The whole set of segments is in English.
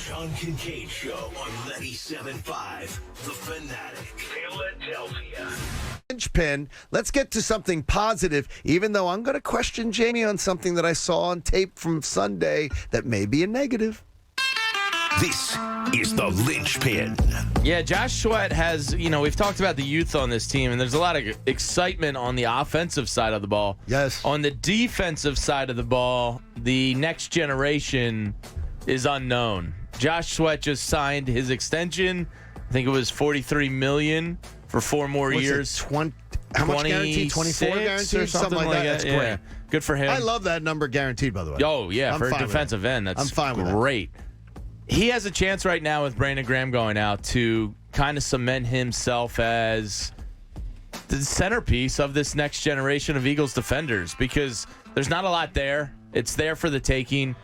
John Kincade Show on 97.5, The Fanatic, Philadelphia. Lynch Pin. Let's get to something positive, even though I'm going to question Jamie on something that I saw on tape from Sunday that may be a negative. This is the Lynch Pin. Yeah, Josh Sweat has, we've talked about the youth on this team, and there's a lot of excitement on the offensive side of the ball. Yes. On the defensive side of the ball, the next generation is unknown. Josh Sweat just signed his extension. I think it was $43 million for 4 more years. How much guaranteed? 24 guaranteed? Or something like that. That's yeah. great. Good for him. I love that number guaranteed, by the way. Oh, yeah, I'm for a fine with defensive end, that's I'm fine with great. He has a chance right now with Brandon Graham going out to kind of cement himself as the centerpiece of this next generation of Eagles defenders because there's not a lot there. It's there for the taking.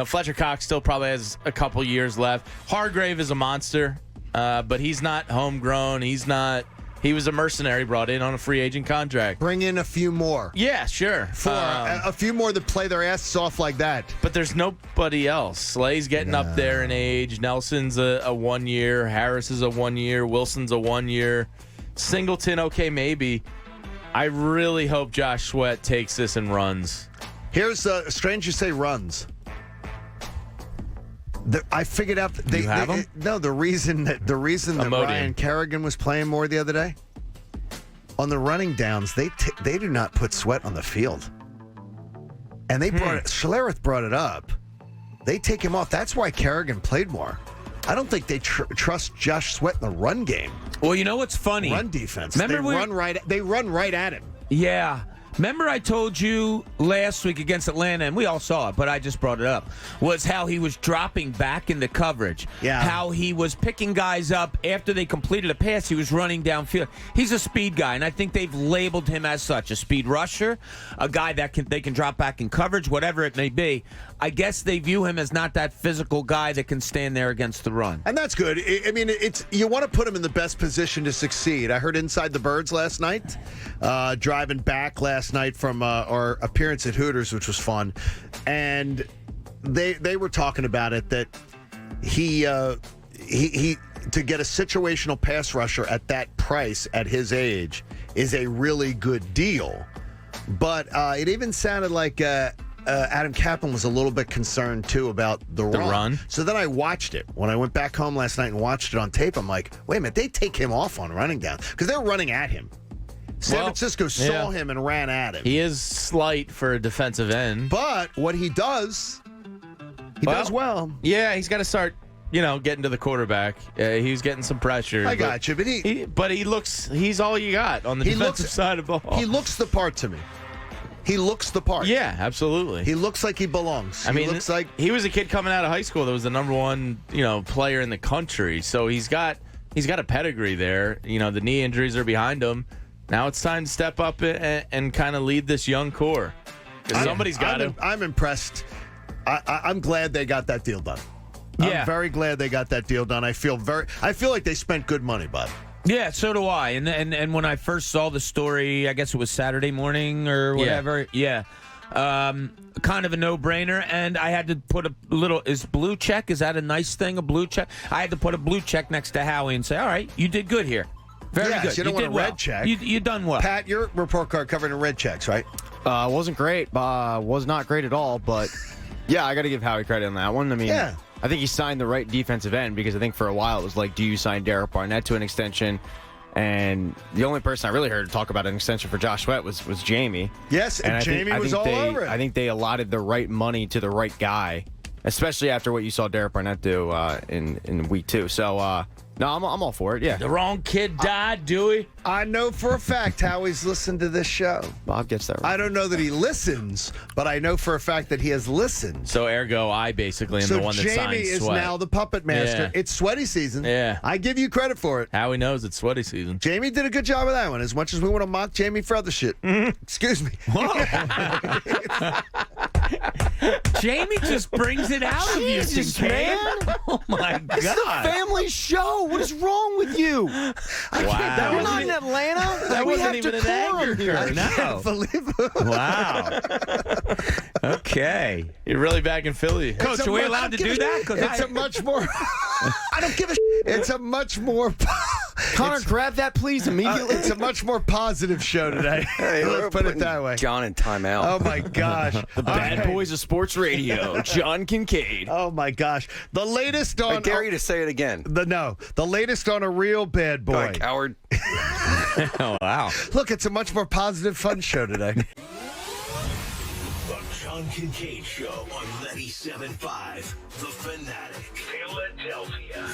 Fletcher Cox still probably has a couple years left. Hargrave is a monster, but he's not homegrown. He was a mercenary brought in on a free agent contract. Bring in a few more. Yeah, sure. For a few more that play their asses off like that. But there's nobody else. Slay's getting up there in age. Nelson's a 1 year. Harris is a 1 year. Wilson's a 1 year. Singleton, okay, maybe. I really hope Josh Sweat takes this and runs. Here's strange you say runs. I figured out that You have him? the reason that Imodium. Ryan Kerrigan was playing more the other day on the running downs, they do not put Sweat on the field, and they brought it. Schlereth brought it up. They take him off. That's why Kerrigan played more. I don't think they trust Josh Sweat in the run game. Well, you know what's funny? Run defense. Remember They run right at him. Yeah. Remember I told you last week against Atlanta, and we all saw it, but I just brought it up, was how he was dropping back into coverage. Yeah. How he was picking guys up after they completed a pass. He was running downfield. He's a speed guy, and I think they've labeled him as such, a speed rusher, a guy that they can drop back in coverage, whatever it may be. I guess they view him as not that physical guy that can stand there against the run. And that's good. I mean, you want to put him in the best position to succeed. I heard Inside the Birds last night, driving back last night from our appearance at Hooters, which was fun. And they were talking about it, that he to get a situational pass rusher at that price at his age is a really good deal. But it even sounded like Adam Kaplan was a little bit concerned, too, about the run. So then I watched it. When I went back home last night and watched it on tape, I'm like, wait a minute, they take him off on running down because they're running at him. San Francisco saw him and ran at him. He is slight for a defensive end. But what he does, he does well. Yeah, he's got to start, getting to the quarterback. He's getting some pressure. I got you, but he's all you got on the defensive side of the ball. He looks the part to me. He looks the part. Yeah, absolutely. He looks like he belongs. He looks like he was a kid coming out of high school that was the number one, player in the country. So he's got a pedigree there. The knee injuries are behind him. Now it's time to step up and kind of lead this young core. Somebody's got to. I'm impressed. I'm glad they got that deal done. Yeah. I'm very glad they got that deal done. I feel like they spent good money, bud. Yeah, so do I. And when I first saw the story, I guess it was Saturday morning or whatever. Yeah. Kind of a no-brainer. And I had to put a little, is blue check, is that a nice thing, a blue check? I had to put a blue check next to Howie and say, all right, you did good here. Very good. You don't want a red check. You done well. Pat, your report card covered in red checks, right? Wasn't great. Was not great at all. But, yeah, I got to give Howie credit on that one. I mean, I think he signed the right defensive end because I think for a while it was like, do you sign Derek Barnett to an extension? And the only person I really heard talk about an extension for Josh Sweat was Jamie. Yes, and Jamie was all over it. I think they allotted the right money to the right guy, especially after what you saw Derek Barnett do in week 2. So, no, I'm all for it, yeah. The wrong kid died, Dewey. I know for a fact Howie's listened to this show. Bob gets that right. I don't know that he listens, but I know for a fact that he has listened. So, ergo, I basically am the one that signed Sweat. So Jamie is now the puppet master. Yeah. It's sweaty season. Yeah. I give you credit for it. Howie knows it's sweaty season. Jamie did a good job of that one, as much as we want to mock Jamie for other shit. Excuse me. Jamie just brings it out of you, man. Oh, my God. This is a family show. What is wrong with you? Wow. We're not in Atlanta. That we wasn't have even an decorum anger. here. I can't believe it. Wow. Okay. You're really back in Philly. Coach, are we allowed to do that? It's a much more. I don't give a. It's a much more. Connor, grab that, please, immediately. It's a much more positive show today. Hey, we're Let's put it putting that way. John in timeout. Oh my gosh. The bad boys of sports radio, John Kincade. Oh my gosh. The latest on. I dare you to say it again. The latest on a real bad boy. Go ahead, coward. Oh, wow. Look, it's a much more positive, fun show today. The John Kincade Show on 97.5 The Fanatic, Philadelphia.